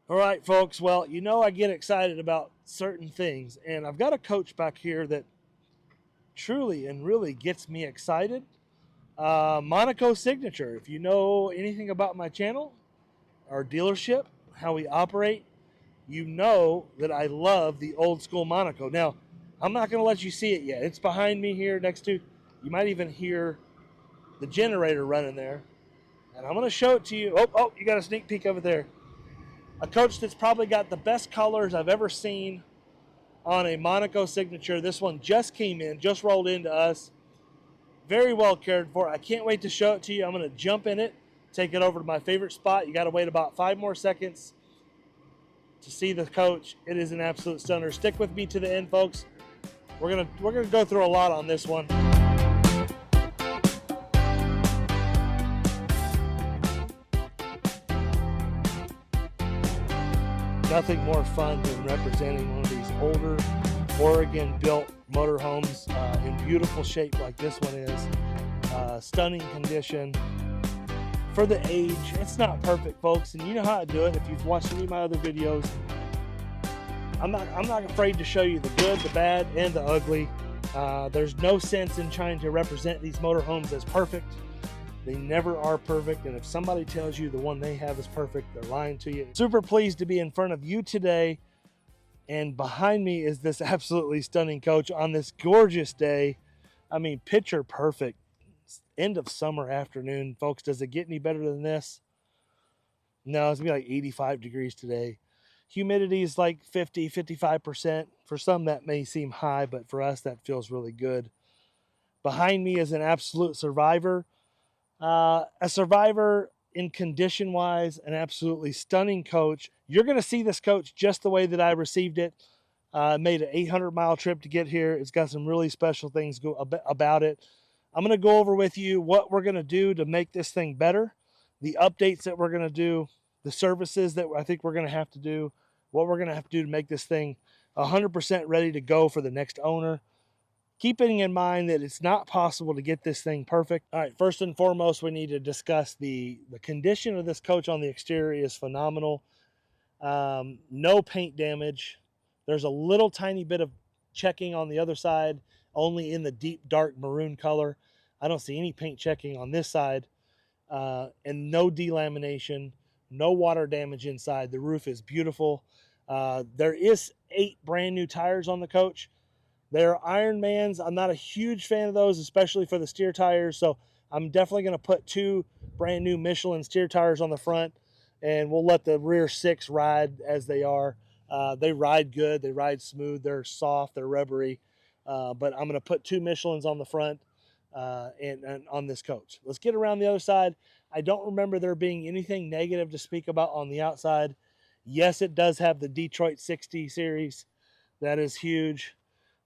All right, folks. Well, you know I get excited about certain things, and I've got a coach back here that truly and really gets me excited. Monaco Signature. If you know anything about my channel, our dealership, how we operate, you know that I love the old school Monaco. Now, I'm not going to let you see it yet. It's behind me here next to, you might even hear the generator running there. And I'm going to show it to you. Oh, you got a sneak peek over there. A coach that's probably got the best colors I've ever seen on a Monaco Signature. This one just came in, just rolled into us. Very well cared for. I can't wait to show it to you. I'm going to jump in it, take it over to my favorite spot. You got to wait about 5 more seconds to see the coach. It is an absolute stunner. Stick with me to the end, folks. We're gonna go through a lot on this one. Nothing more fun than representing one of these older Oregon-built motorhomes in beautiful shape like this one is. Stunning condition. For the age, it's not perfect, folks, and you know how to do it if you've watched any of my other videos. I'm not afraid to show you the good, the bad, and the ugly. There's no sense in trying to represent these motorhomes as perfect. They never are perfect, and if somebody tells you the one they have is perfect, they're lying to you. Super pleased to be in front of you today, and behind me is this absolutely stunning coach on this gorgeous day. I mean, picture perfect. End of summer afternoon, folks. Does it get any better than this? No, it's gonna be like 85 degrees today. Humidity is like 50-55%. For some that may seem high, but for us that feels really good. Behind me is an absolute survivor. A survivor in condition wise, an absolutely stunning coach. You're gonna see this coach just the way that I received it. Made an 800-mile trip to get here. It's got some really special things about it. I'm going to go over with you what we're going to do to make this thing better, the updates that we're going to do, the services that I think we're going to have to do, what we're going to have to do to make this thing 100% ready to go for the next owner. Keeping in mind that it's not possible to get this thing perfect. All right, first and foremost, we need to discuss the condition of this coach on the exterior is phenomenal. No paint damage. There's a little tiny bit of checking on the other side, only in the deep dark maroon color. I don't see any paint checking on this side, and no delamination, no water damage inside. The roof is beautiful. There is 8 brand new tires on the coach. They're Ironmans. I'm not a huge fan of those, especially for the steer tires, so I'm definitely going to put 2 brand new Michelin steer tires on the front, and we'll let the rear 6 ride as they are. They ride good. They ride smooth. They're soft. They're rubbery. But I'm going to put 2 Michelins on the front and on this coach. Let's get around the other side. I don't remember there being anything negative to speak about on the outside. Yes, it does have the Detroit 60 series. That is huge.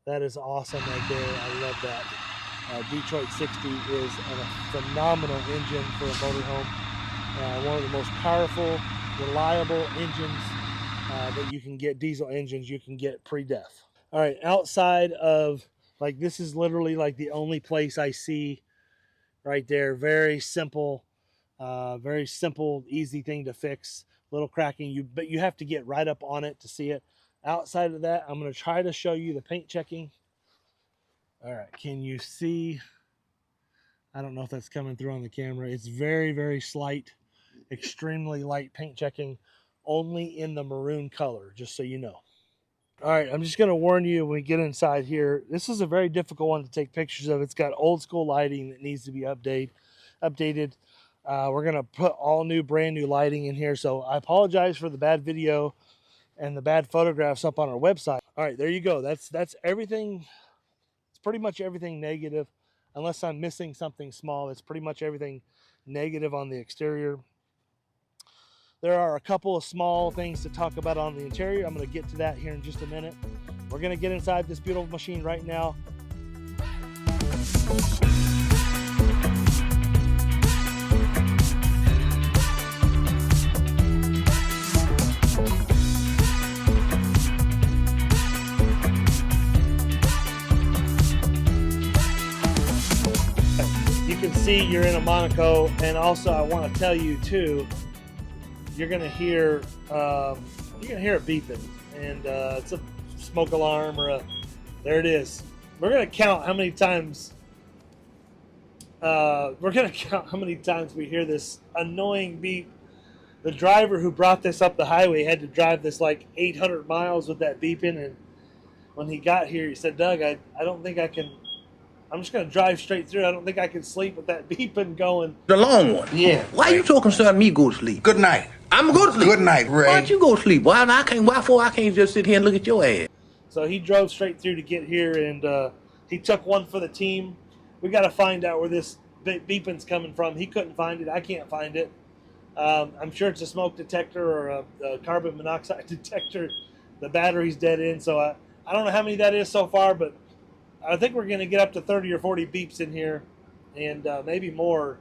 That is awesome right there. I love that. Detroit 60 is a phenomenal engine for a motorhome. One of the most powerful, reliable engines that you can get, diesel engines you can get pre-death. All right, outside of, like, this is literally like the only place I see right there. Very simple, easy thing to fix. Little cracking, but you have to get right up on it to see it. Outside of that, I'm going to try to show you the paint checking. All right, can you see? I don't know if that's coming through on the camera. It's very, very slight, extremely light paint checking, only in the maroon color, just so you know. All right, I'm just going to warn you when we get inside here, this is a very difficult one to take pictures of. It's got old school lighting that needs to be updated. We're going to put all new, brand new lighting in here, so I apologize for the bad video and the bad photographs up on our website. All right, there you go. That's everything. It's pretty much everything negative, unless I'm missing something small. It's pretty much everything negative on the exterior. There are a couple of small things to talk about on the interior. I'm going to get to that here in just a minute. We're going to get inside this beautiful machine right now. You can see you're in a Monaco, and also I want to tell you too, you're gonna hear it beeping, and it's a smoke alarm or a. There it is. We're gonna count how many times. We're gonna count how many times we hear this annoying beep. The driver who brought this up the highway had to drive this like 800 miles with that beeping, and when he got here, he said, "Doug, I don't think I can. I'm just gonna drive straight through. I don't think I can sleep with that beeping going." The long one. Yeah. Why you so concerned me go to sleep? Good night. I'm gonna go to sleep. Good night, Ray. Why don't you go to sleep? Why I can't just sit here and look at your ass? So he drove straight through to get here, and he took one for the team. We got to find out where this beeping's coming from. He couldn't find it. I can't find it. I'm sure it's a smoke detector or a carbon monoxide detector. The battery's dead in, so I don't know how many that is so far, but I think we're going to get up to 30 or 40 beeps in here, and maybe more.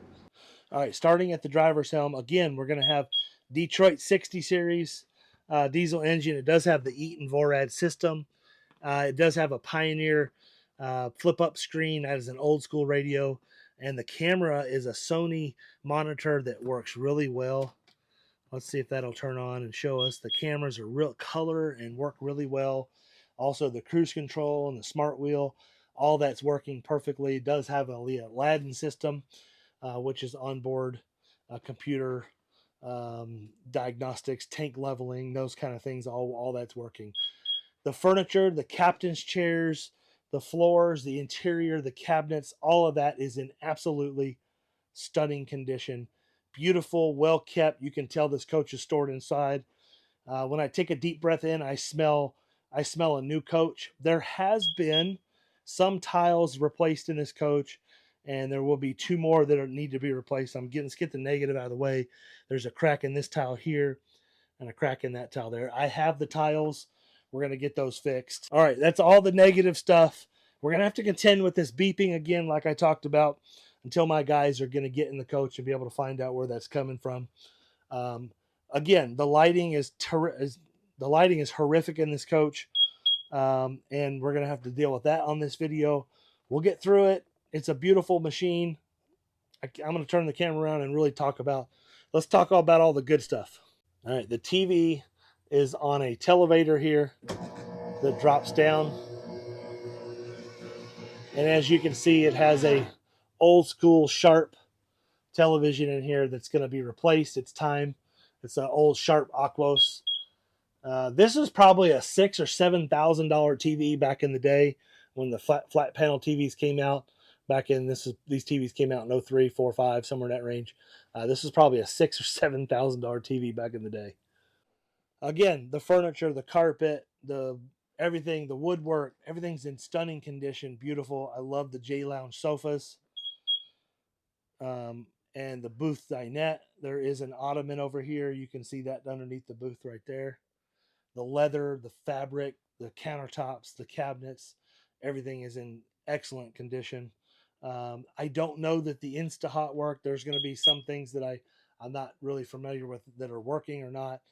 All right, starting at the driver's helm, again, we're going to have Detroit 60 series diesel engine. It does have the Eaton Vorad system. It does have a Pioneer flip-up screen. That is an old-school radio. And the camera is a Sony monitor that works really well. Let's see if that'll turn on and show us. The cameras are real color and work really well. Also, the cruise control and the smart wheel, all that's working perfectly. It does have a Aladdin system, which is onboard computer diagnostics, tank leveling, those kind of things. All that's working. The furniture, the captain's chairs, the floors, the interior, the cabinets, all of that is in absolutely stunning condition. Beautiful, well kept. You can tell this coach is stored inside. When I take a deep breath in, I smell a new coach. There has been some tiles replaced in this coach, and there will be 2 more that need to be replaced. Let's get the negative out of the way. There's a crack in this tile here and a crack in that tile there. I have the tiles. We're going to get those fixed. All right, that's all the negative stuff. We're going to have to contend with this beeping again, like I talked about, until my guys are going to get in the coach and be able to find out where that's coming from. Again, the lighting is horrific in this coach, and we're going to have to deal with that on this video. We'll get through it. It's a beautiful machine. I'm going to turn the camera around and really let's talk about all the good stuff. All right, the TV is on a televator here that drops down. And as you can see, it has a old school Sharp television in here that's going to be replaced. It's time. It's an old Sharp Aquos. This is probably a $6,000 or $7,000 TV back in the day when the flat panel TVs came out. These TVs came out in 03, 04, 05, somewhere in that range. This is probably a $6,000 or $7,000 TV back in the day. Again, the furniture, the carpet, everything, the woodwork, everything's in stunning condition. Beautiful. I love the J Lounge sofas. And the booth dinette. There is an ottoman over here. You can see that underneath the booth right there. The leather, the fabric, the countertops, the cabinets, everything is in excellent condition. I don't know that the Insta-Hot work. There's going to be some things that I'm not really familiar with that are working or not,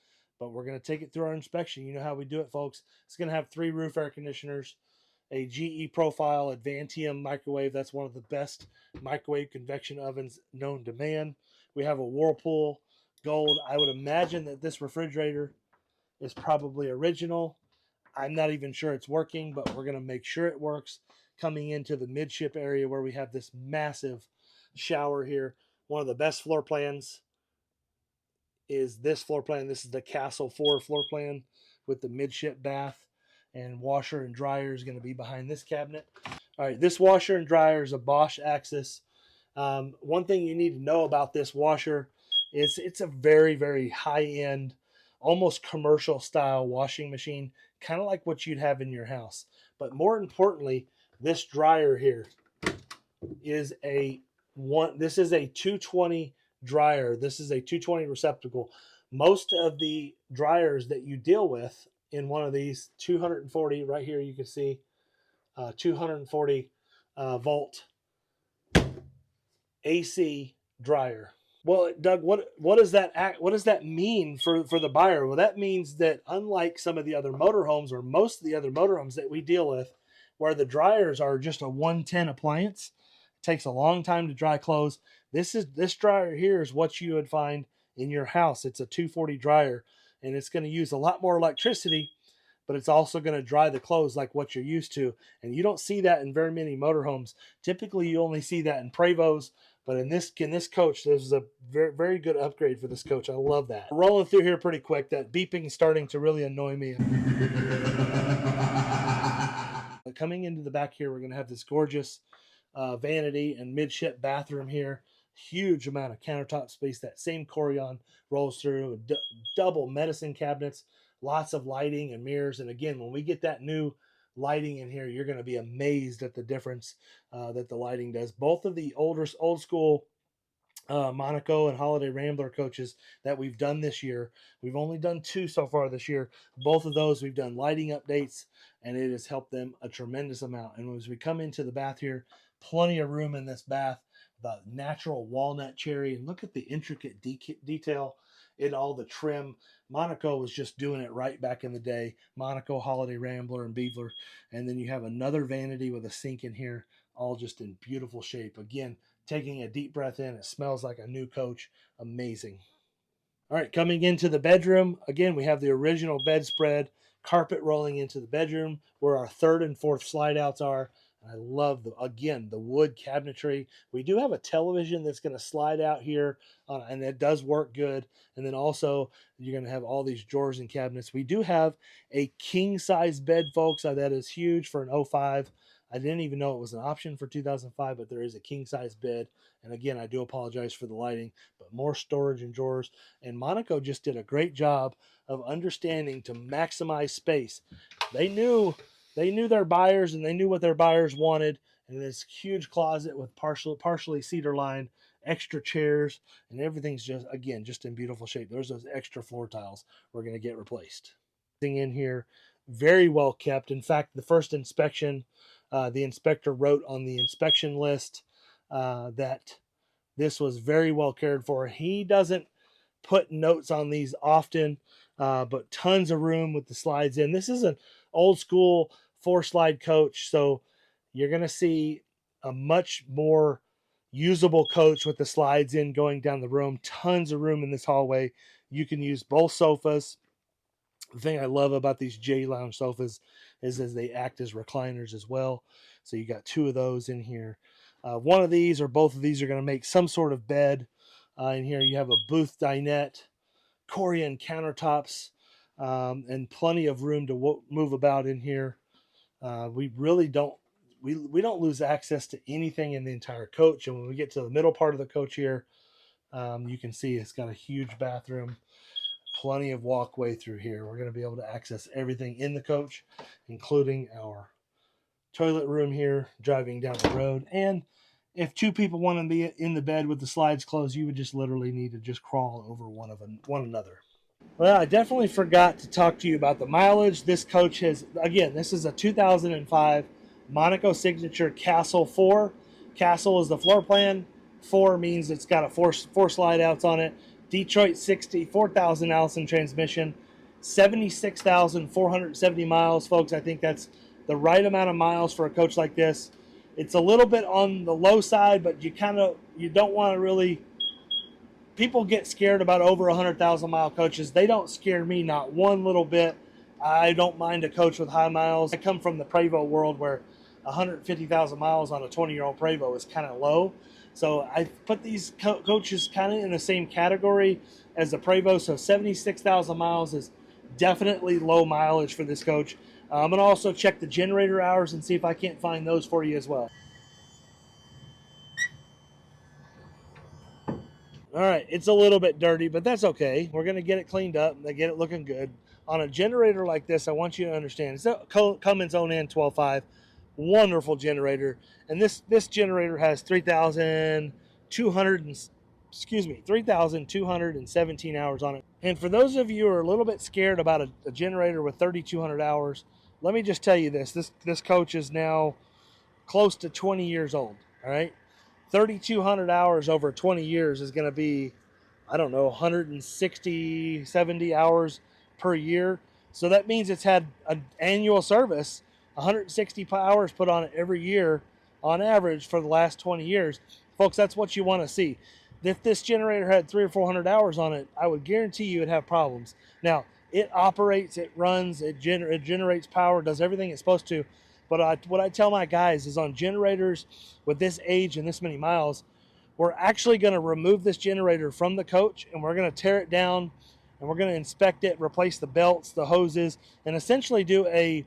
but we're going to take it through our inspection. You know how we do it, folks. It's going to have 3 roof air conditioners, a GE Profile Advantium microwave. That's one of the best microwave convection ovens known to man. We have a Whirlpool Gold. I would imagine that this refrigerator is probably original. I'm not even sure it's working, but we're going to make sure it works. Coming into the midship area where we have this massive shower here. One of the best floor plans is this floor plan. This is the Castle IV floor plan with the midship bath, and washer and dryer is going to be behind this cabinet. All right, this washer and dryer is a Bosch Axis. One thing you need to know about this washer is it's a very, very high-end, almost commercial style washing machine, kind of like what you'd have in your house. But more importantly, this dryer here is this is a 220 dryer. This is a 220 receptacle. Most of the dryers that you deal with in one of these 240, right here you can see 240 volt AC dryer. Well, Doug, what does that mean for the buyer? Well, that means that unlike some of the other motorhomes, or most of the other motorhomes that we deal with, where the dryers are just a 110 appliance, it takes a long time to dry clothes. This dryer here is what you would find in your house. It's a 240 dryer, and it's going to use a lot more electricity, but it's also going to dry the clothes like what you're used to. And you don't see that in very many motorhomes. Typically, you only see that in Prevos, but in this coach, this is a very, very good upgrade for this coach. I love that. Rolling through here pretty quick. That beeping is starting to really annoy me. Coming into the back here, we're going to have this gorgeous vanity and midship bathroom here. Huge amount of countertop space. That same Corian rolls through. Double medicine cabinets, lots of lighting and mirrors. And again, when we get that new lighting in here, you're going to be amazed at the difference that the lighting does. Both of the old school Monaco and Holiday Rambler coaches that we've done this year. We've only done 2 so far this year. Both of those we've done lighting updates, and it has helped them a tremendous amount. And as we come into the bath here, plenty of room in this bath. The natural walnut cherry, and look at the intricate detail in all the trim. Monaco was just doing it right back in the day. Monaco, Holiday Rambler, and Beaver. And then you have another vanity with a sink in here, all just in beautiful shape. Again, taking a deep breath in, it smells like a new coach. Amazing. All right, coming into the bedroom, again, we have the original bedspread, carpet rolling into the bedroom where our 3rd and 4th slide outs are. I love, the wood cabinetry. We do have a television that's going to slide out here, and it does work good. And then also, you're going to have all these drawers and cabinets. We do have a king-size bed, folks. That is huge for an 05. I didn't even know it was an option for 2005, but there is a king-size bed. And again, I do apologize for the lighting, but more storage and drawers. And Monaco just did a great job of understanding to maximize space. They knew their buyers, and they knew what their buyers wanted. And this huge closet with partially cedar lined, extra chairs, and everything's just in beautiful shape. There's those extra floor tiles we're going to get replaced. In here, very well kept. In fact, the first inspection, the inspector wrote on the inspection list that this was very well cared for. He doesn't put notes on these often, but tons of room with the slides in. This is an old school 4-slide coach, so you're going to see a much more usable coach with the slides in going down the room. Tons of room in this hallway. You can use both sofas. The thing I love about these J Lounge sofas is as they act as recliners as well. So you got 2 of those in here. One of these or both of these are going to make some sort of bed. In here you have a booth dinette, Corian countertops, and plenty of room to move about in here. We really don't we don't lose access to anything in the entire coach. And when we get to the middle part of the coach here, you can see it's got a huge bathroom. Plenty of walkway through here. We're going to be able to access everything in the coach, including our toilet room here, driving down the road. And if 2 people want to be in the bed with the slides closed, you would just literally need to just crawl over one another. Well, I definitely forgot to talk to you about the mileage. This coach has, again, this is a 2005 Monaco Signature Castle IV. Castle is the floor plan. 4 means it's got a four slide outs on it. Detroit 60, 4,000 Allison transmission, 76,470 miles, folks. I think that's the right amount of miles for a coach like this. It's a little bit on the low side, but you don't want to really. People get scared about over 100,000 mile coaches. They don't scare me, not one little bit. I don't mind a coach with high miles. I come from the Prevost world where 150,000 miles on a 20-year-old Prevost is kind of low. So I put these coaches kind of in the same category as the Prevost. So 76,000 miles is definitely low mileage for this coach. I'm going to also check the generator hours and see if I can't find those for you as well. All right, it's a little bit dirty, but that's okay. We're going to get it cleaned up and get it looking good. On a generator like this, I want you to understand, it's a Cummins Onan 12.5. Wonderful generator. And this generator has 3,217 hours on it. And for those of you who are a little bit scared about a generator with 3,200 hours, let me just tell you this coach is now close to 20 years old, all right? 3,200 hours over 20 years is going to be, I don't know, 160, 70 hours per year. So that means it's had an annual service, 160 hours put on it every year on average for the last 20 years. Folks, that's what you want to see. If this generator had 300 or 400 hours on it, I would guarantee you it'd have problems. Now, it operates, it runs, it generates power, does everything it's supposed to. But what I tell my guys is on generators with this age and this many miles, we're actually going to remove this generator from the coach and we're going to tear it down and we're going to inspect it, replace the belts, the hoses, and essentially do a,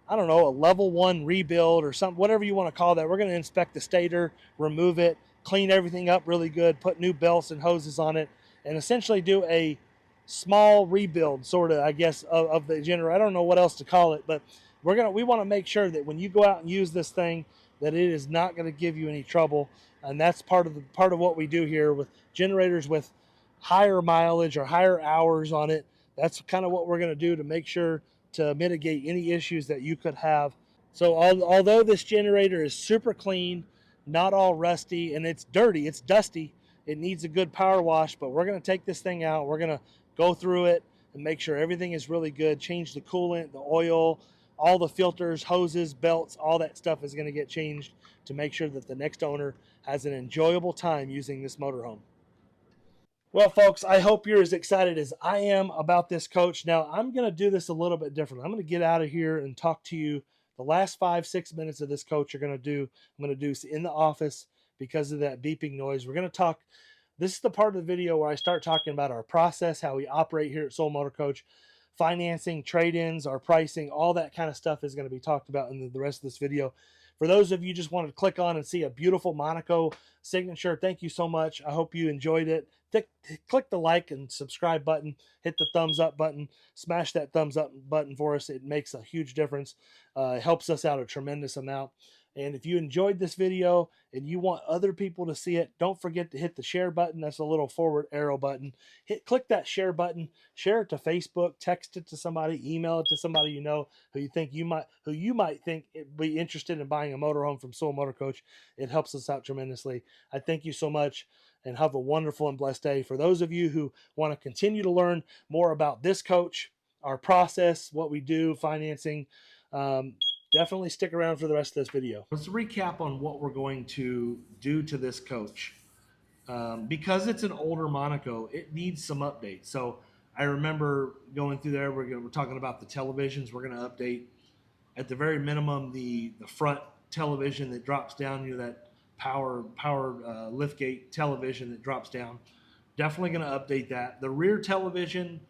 I don't know, a level one rebuild or something, whatever you want to call that. We're going to inspect the stator, remove it, clean everything up really good, put new belts and hoses on it, and essentially do a small rebuild, sort of, I guess, of the generator. I don't know what else to call it, but we want to make sure that when you go out and use this thing, that it is not going to give you any trouble, and that's part of what we do here with generators with higher mileage or higher hours on it. That's kind of what we're going to do to make sure to mitigate any issues that you could have. So although this generator is super clean, not all rusty, and it's dirty, it's dusty, it needs a good power wash, but we're going to take this thing out. We're going to go through it and make sure everything is really good, change the coolant, the oil, all the filters, hoses, belts, all that stuff is going to get changed to make sure that the next owner has an enjoyable time using this motorhome. Well, folks, I hope you're as excited as I am about this coach. Now, I'm going to do this a little bit different. I'm going to get out of here and talk to you. The last 5-6 minutes of this coach I'm going to do in the office because of that beeping noise. We're going to talk. This is the part of the video where I start talking about our process, how we operate here at Soul Motor Coach, financing, trade-ins, our pricing, all that kind of stuff is going to be talked about in the rest of this video. For those of you just wanted to click on and see a beautiful Monaco signature, thank you so much. I hope you enjoyed it. Click the like and subscribe button, hit the thumbs up button, smash that thumbs up button for us. It makes a huge difference. It helps us out a tremendous amount. And if you enjoyed this video and you want other people to see it, don't forget to hit the share button. That's a little forward arrow button. Click that share button, share it to Facebook, text it to somebody, email it to somebody you know who you might think be interested in buying a motorhome from Soul Motor Coach. It helps us out tremendously. I thank you so much and have a wonderful and blessed day. For those of you who want to continue to learn more about this coach, our process, what we do, financing, definitely stick around for the rest of this video. Let's recap on what we're going to do to this coach. Because it's an older Monaco, it needs some updates. So I remember going through there, we're talking about the televisions. We're going to update, at the very minimum, the front television that drops down, that power liftgate television that drops down. Definitely going to update that. The rear television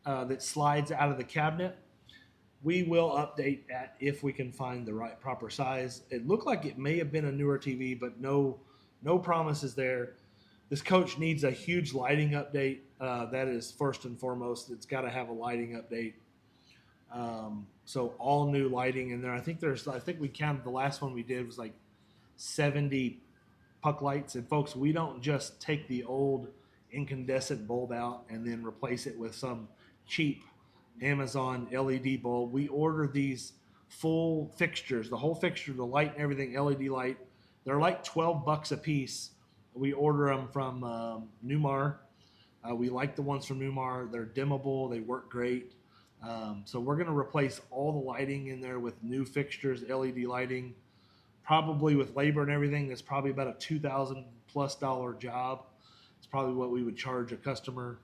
that slides out of the cabinet, we will update that if we can find the right proper size. It looked like it may have been a newer TV, but no promises there. This coach needs a huge lighting update. That is first and foremost. It's got to have a lighting update. So all new lighting in there. I think we counted, the last one we did was like 70 puck lights. And folks, we don't just take the old incandescent bulb out and then replace it with some cheap Amazon LED bulb. We order these full fixtures, the whole fixture, the light and everything, LED light. They're like $12 a piece. We order them from Newmar. We like the ones from Newmar. They're dimmable. They work great. So we're going to replace all the lighting in there with new fixtures, LED lighting. Probably with labor and everything, that's probably about a $2,000+ job. It's probably what we would charge a customer,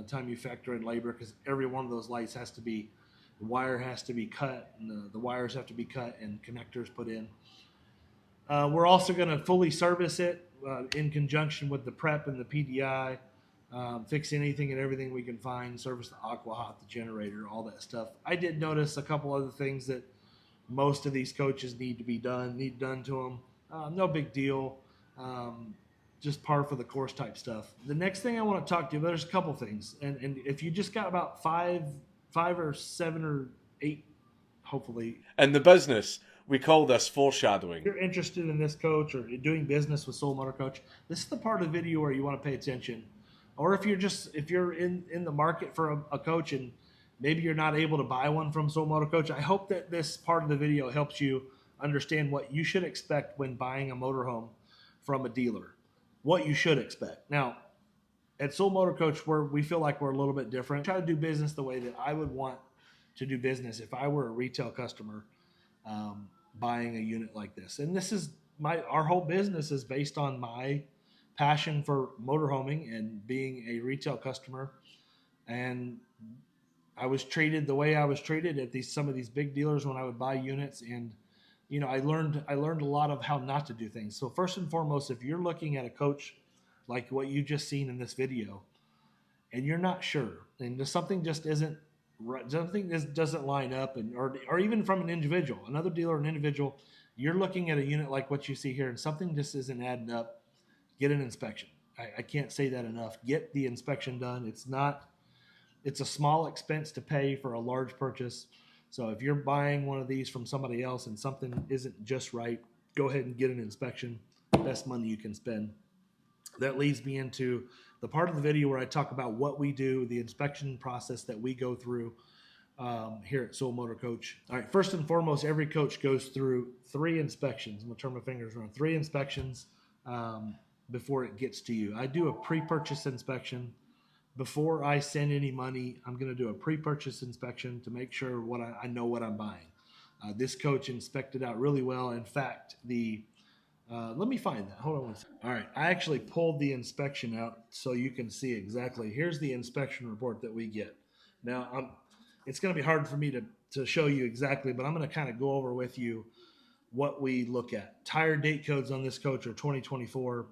time you factor in labor, because every one of those lights has to be, the wire has to be cut, and the wires have to be cut and connectors put in. We're also going to fully service it in conjunction with the prep and the PDI, fix anything and everything we can find, service the aqua hot, the generator, all that stuff. I did notice a couple other things that most of these coaches need done to them. No big deal. Just par for the course type stuff. The next thing I want to talk to you about, there's a couple things. And if you just got about five or 7 or 8, hopefully. And the business, we call this foreshadowing. If you're interested in this coach or doing business with Soul Motor Coach, this is the part of the video where you want to pay attention. Or if you're in the market for a coach and maybe you're not able to buy one from Soul Motor Coach, I hope that this part of the video helps you understand what you should expect when buying a motorhome from a dealer. What you should expect. Now, at Soul Motor Coach, we feel like we're a little bit different. Try to do business the way that I would want to do business if I were a retail customer buying a unit like this. And this is our whole business is based on my passion for motorhoming and being a retail customer, and I was treated the way I was treated at some of these big dealers when I would buy units. And I learned a lot of how not to do things. So first and foremost, if you're looking at a coach like what you just seen in this video, and you're not sure, and something just isn't right, something just doesn't line up, and or even from an individual, another dealer, an individual, you're looking at a unit like what you see here, and something just isn't adding up, get an inspection. I can't say that enough. Get the inspection done. It's a small expense to pay for a large purchase. So if you're buying one of these from somebody else and something isn't just right, go ahead and get an inspection. Best money you can spend. That leads me into the part of the video where I talk about what we do, the inspection process that we go through here at Soul Motor Coach. All right, first and foremost, every coach goes through 3 inspections. I'm gonna turn my fingers around. 3 inspections before it gets to you. I do a pre-purchase inspection. Before I send any money, I'm going to do a pre-purchase inspection to make sure I know what I'm buying. This coach inspected out really well. In fact, let me find that. Hold on one second. All right, I actually pulled the inspection out so you can see exactly. Here's the inspection report that we get. Now, it's going to be hard for me to show you exactly, but I'm going to kind of go over with you what we look at. Tire date codes on this coach are 2024.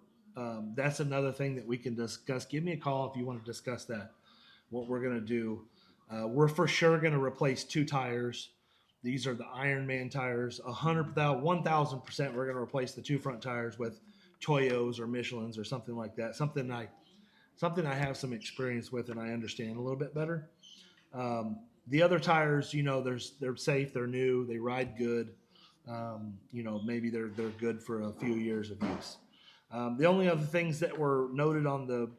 That's another thing that we can discuss. Give me a call if you want to discuss that, what we're going to do. We're for sure going to replace 2 tires. These are the Ironman tires. 1,000% we're going to replace the 2 front tires with Toyos or Michelins or something like that. Something I have some experience with and I understand a little bit better. The other tires, they're safe, they're new, they ride good. Maybe they're good for a few years of use. The only other things that were noted on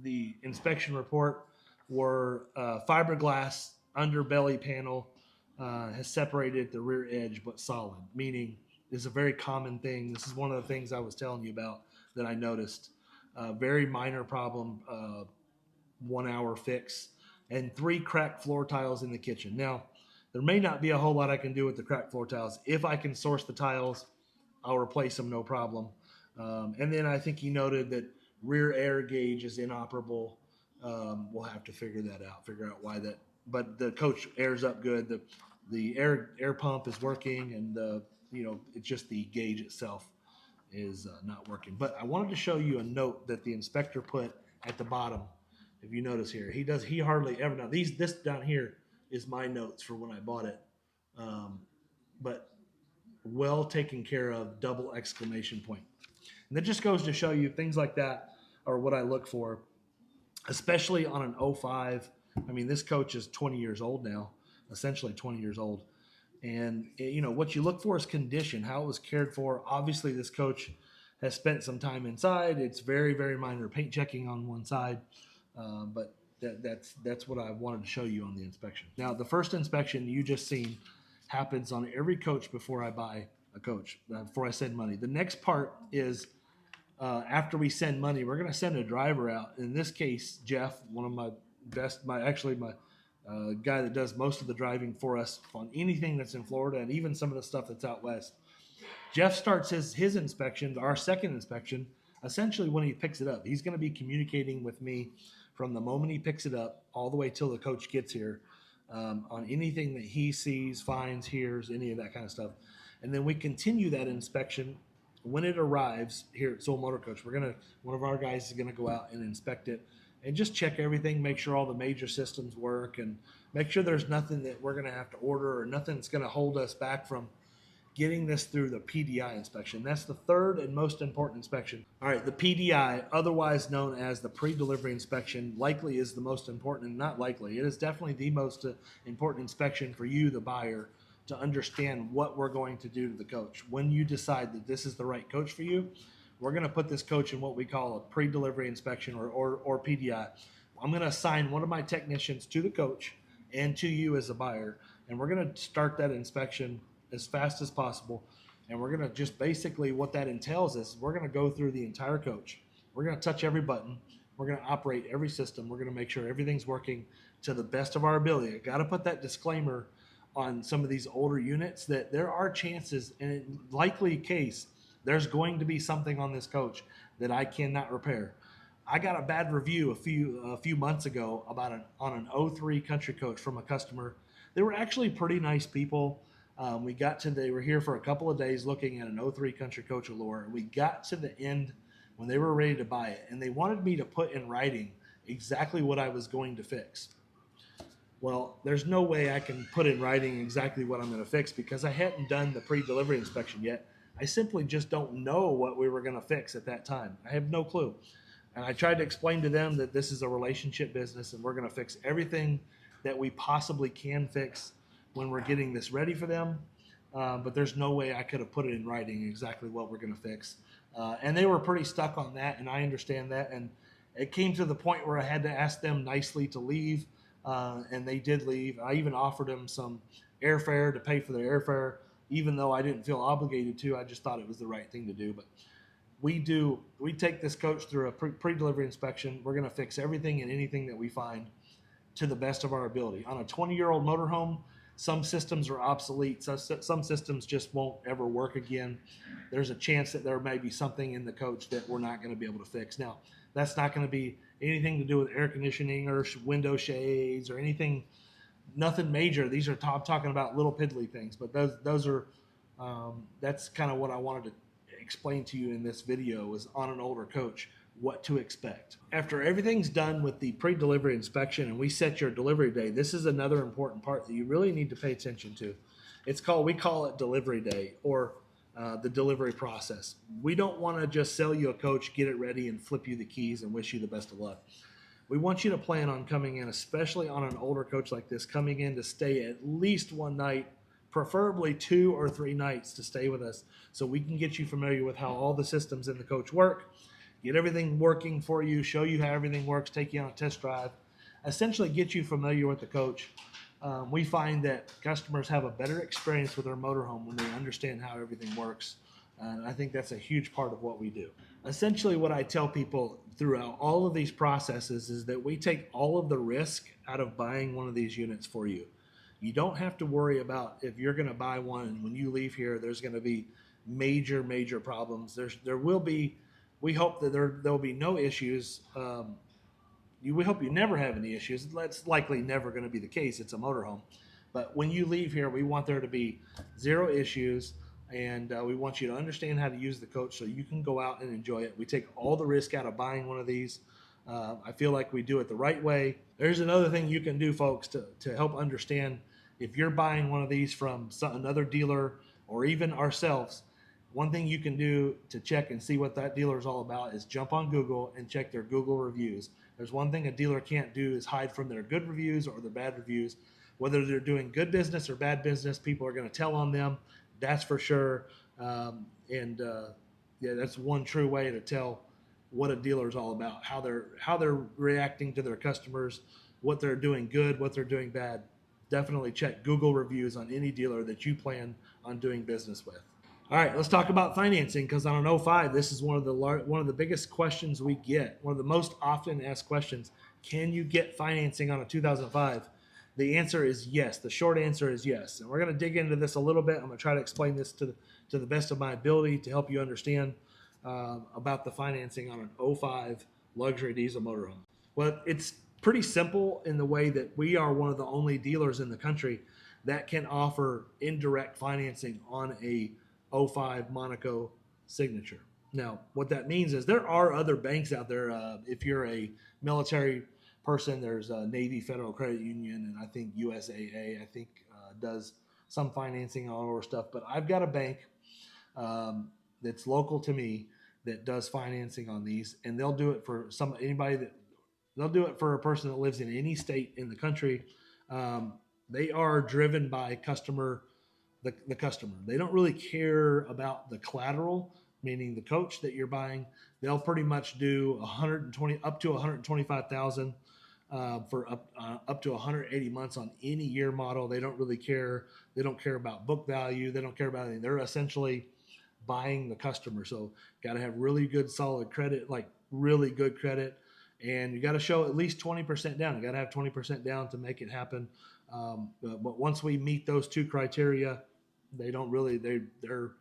the inspection report were fiberglass underbelly panel has separated the rear edge but solid, meaning this is a very common thing. This is one of the things I was telling you about that I noticed. Very minor problem, 1 hour fix, and 3 cracked floor tiles in the kitchen. Now, there may not be a whole lot I can do with the cracked floor tiles. If I can source the tiles, I'll replace them, no problem. And then I think he noted that rear air gauge is inoperable. We'll have to figure out why that. But the coach airs up good. The air pump is working, and it's just the gauge itself is not working. But I wanted to show you a note that the inspector put at the bottom. If you notice here, he hardly ever. Now this down here is my notes for when I bought it, but well taken care of, double exclamation point. And that just goes to show you things like that are what I look for, especially on an 05. I mean, this coach is 20 years old now, essentially 20 years old. And, what you look for is condition, how it was cared for. Obviously, this coach has spent some time inside. It's very, very minor paint checking on one side. But that's what I wanted to show you on the inspection. Now, the first inspection you just seen happens on every coach before I buy a coach, before I send money. The next part is after we send money, we're going to send a driver out. In this case, Jeff, one of my best, my guy that does most of the driving for us on anything that's in Florida and even some of the stuff that's out west. Jeff starts his inspection, our second inspection, essentially when he picks it up. He's going to be communicating with me from the moment he picks it up all the way till the coach gets here on anything that he sees, finds, hears, any of that kind of stuff. And then we continue that inspection. When it arrives here at Soul Motor Coach, one of our guys is going to go out and inspect it and just check everything, make sure all the major systems work, and make sure there's nothing that we're going to have to order or nothing that's going to hold us back from getting this through the PDI inspection. That's the third and most important inspection. All right, the PDI, otherwise known as the pre-delivery inspection, likely is the most important, and not likely, it is definitely the most important inspection for you, the buyer, to understand what we're going to do to the coach. When you decide that this is the right coach for you, we're going to put this coach in what we call a pre-delivery inspection or PDI. I'm going to assign one of my technicians to the coach and to you as a buyer, and we're going to start that inspection as fast as possible. And we're going to just basically, what that entails is we're going to go through the entire coach. We're going to touch every button. We're going to operate every system. We're going to make sure everything's working to the best of our ability. I got to put that disclaimer on some of these older units that there are chances, and in likely case, there's going to be something on this coach that I cannot repair. I got a bad review a few months ago about on an '03 country coach from a customer. They were actually pretty nice people. They were here for a couple of days looking at an '03 country coach Allure. And we got to the end when they were ready to buy it, and they wanted me to put in writing exactly what I was going to fix. Well, there's no way I can put in writing exactly what I'm going to fix because I hadn't done the pre-delivery inspection yet. I simply just don't know what we were going to fix at that time. I have no clue. And I tried to explain to them that this is a relationship business and we're going to fix everything that we possibly can fix when we're getting this ready for them. But there's no way I could have put it in writing exactly what we're going to fix. And they were pretty stuck on that, and I understand that. And it came to the point where I had to ask them nicely to leave, and they did leave. I even offered them some airfare to pay for their airfare, even though I didn't feel obligated to. I just thought it was the right thing to do. But we take this coach through a pre-delivery inspection. We're going to fix everything and anything that we find to the best of our ability. On a 20-year-old motorhome, some systems are obsolete. Some systems just won't ever work again. There's a chance that there may be something in the coach that we're not going to be able to fix. Now, that's not going to be anything to do with air conditioning or window shades or anything, nothing major. These are talking about little piddly things, but those are that's kind of what I wanted to explain to you in this video is on an older coach, what to expect. After everything's done with the pre-delivery inspection and we set your delivery day, this is another important part that you really need to pay attention to. We call it delivery day or the delivery process. We don't want to just sell you a coach, get it ready, and flip you the keys and wish you the best of luck. We want you to plan on coming in, especially on an older coach like this, coming in to stay at least one night, preferably 2 or 3 nights to stay with us so we can get you familiar with how all the systems in the coach work, get everything working for you, show you how everything works, take you on a test drive, essentially get you familiar with the coach. We find that customers have a better experience with their motorhome when they understand how everything works. And I think that's a huge part of what we do. Essentially, what I tell people throughout all of these processes is that we take all of the risk out of buying one of these units for you. You don't have to worry about if you're going to buy one and when you leave here, there's going to be major problems. There will be. We hope that there will be no issues. We hope you never have any issues. That's likely never going to be the case. It's a motorhome. But when you leave here, we want there to be 0 issues, and we want you to understand how to use the coach so you can go out and enjoy it. We take all the risk out of buying one of these. I feel like we do it the right way. There's another thing you can do, folks, to help understand if you're buying one of these from another dealer or even ourselves. One thing you can do to check and see what that dealer is all about is jump on Google and check their Google reviews. There's one thing a dealer can't do is hide from their good reviews or their bad reviews. Whether they're doing good business or bad business, people are going to tell on them. That's for sure. Yeah, that's one true way to tell what a dealer is all about, how they're reacting to their customers, what they're doing good, what they're doing bad. Definitely check Google reviews on any dealer that you plan on doing business with. All right, let's talk about financing, because on an '05, this is one of the biggest questions we get, one of the most often asked questions. Can you get financing on a 2005? The answer is yes. The short answer is yes. And we're going to dig into this a little bit. I'm going to try to explain this to the best of my ability to help you understand about the financing on an '05 luxury diesel motorhome. Well, it's pretty simple in the way that we are one of the only dealers in the country that can offer indirect financing on a '05 Monaco Signature. Now, what that means is there are other banks out there. If you're a military person, there's a Navy Federal Credit Union, and I think USAA, does some financing on all our stuff. But I've got a bank that's local to me that does financing on these, and they'll do it for they'll do it for a person that lives in any state in the country. They are driven by the customer. They don't really care about the collateral, meaning the coach that you're buying. They'll pretty much do up to 125,000 for up to 180 months on any year model. They don't really care. They don't care about book value. They don't care about anything. They're essentially buying the customer. So got to have really good, solid credit, like really good credit. And you got to show at least 20% down. You got to have 20% down to make it happen. But once we meet those 2 criteria, they don't really, they're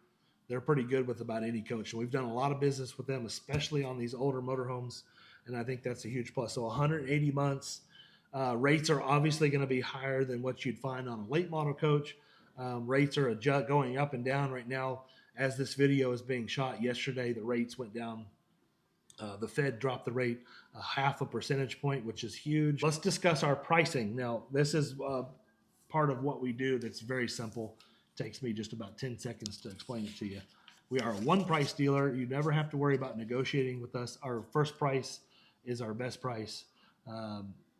they're pretty good with about any coach. And we've done a lot of business with them, especially on these older motorhomes. And I think that's a huge plus. So 180 months. Rates are obviously going to be higher than what you'd find on a late model coach. Rates are going up and down right now. As this video is being shot yesterday, the rates went down. The Fed dropped the rate a 0.5 percentage point, which is huge. Let's discuss our pricing. Now, this is part of what we do that's very simple. It takes me just about 10 seconds to explain it to you. We are a one price dealer. You never have to worry about negotiating with us. Our first price is our best price.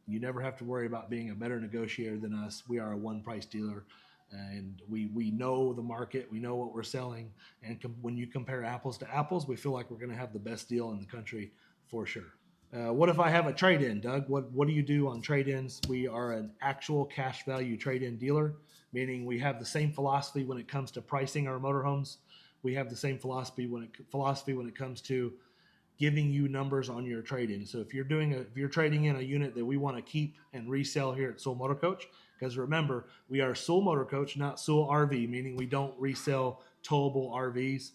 You never have to worry about being a better negotiator than us. We are a one price dealer, and we know the market. We know what we're selling. And when you compare apples to apples, we feel like we're going to have the best deal in the country for sure. What if I have a trade-in, Doug? What do you do on trade-ins? We are an actual cash value trade-in dealer, meaning we have the same philosophy when it comes to pricing our motorhomes. We have the same philosophy when it comes to giving you numbers on your trade-in. So if you're trading in a unit that we want to keep and resell here at Sewell Motor Coach, because remember, we are Sewell Motor Coach, not Sewell RV, meaning we don't resell towable RVs.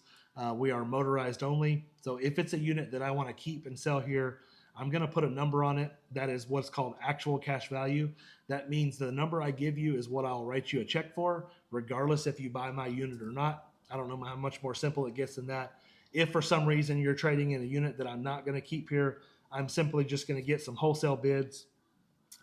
We are motorized only. So if it's a unit that I want to keep and sell here, I'm going to put a number on it. That is what's called actual cash value. That means the number I give you is what I'll write you a check for, regardless if you buy my unit or not. I don't know how much more simple it gets than that. If for some reason you're trading in a unit that I'm not going to keep here, I'm simply just going to get some wholesale bids.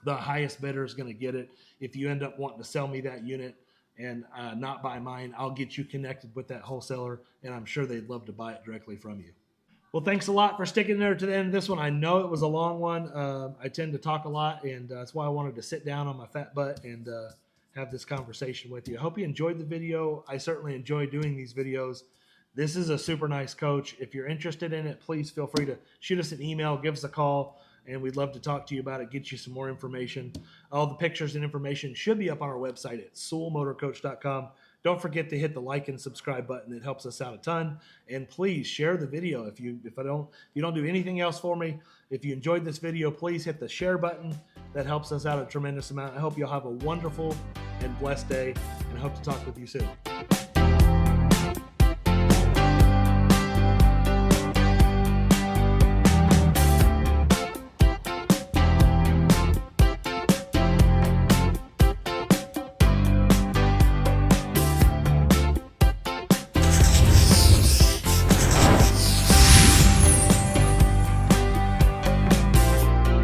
The highest bidder is going to get it. If you end up wanting to sell me that unit and not buy mine, I'll get you connected with that wholesaler, and I'm sure they'd love to buy it directly from you. Well, thanks a lot for sticking there to the end of this one. I know it was a long one. I tend to talk a lot, and that's why I wanted to sit down on my fat butt and have this conversation with you. I hope you enjoyed the video. I certainly enjoy doing these videos. This is a super nice coach. If you're interested in it, please feel free to shoot us an email, give us a call, and we'd love to talk to you about it, get you some more information. All the pictures and information should be up on our website at sewellmotorcoach.com. Don't forget to hit the like and subscribe button. It helps us out a ton. And please share the video. If you don't do anything else for me, if you enjoyed this video, please hit the share button. That helps us out a tremendous amount. I hope you'll have a wonderful and blessed day, and I hope to talk with you soon.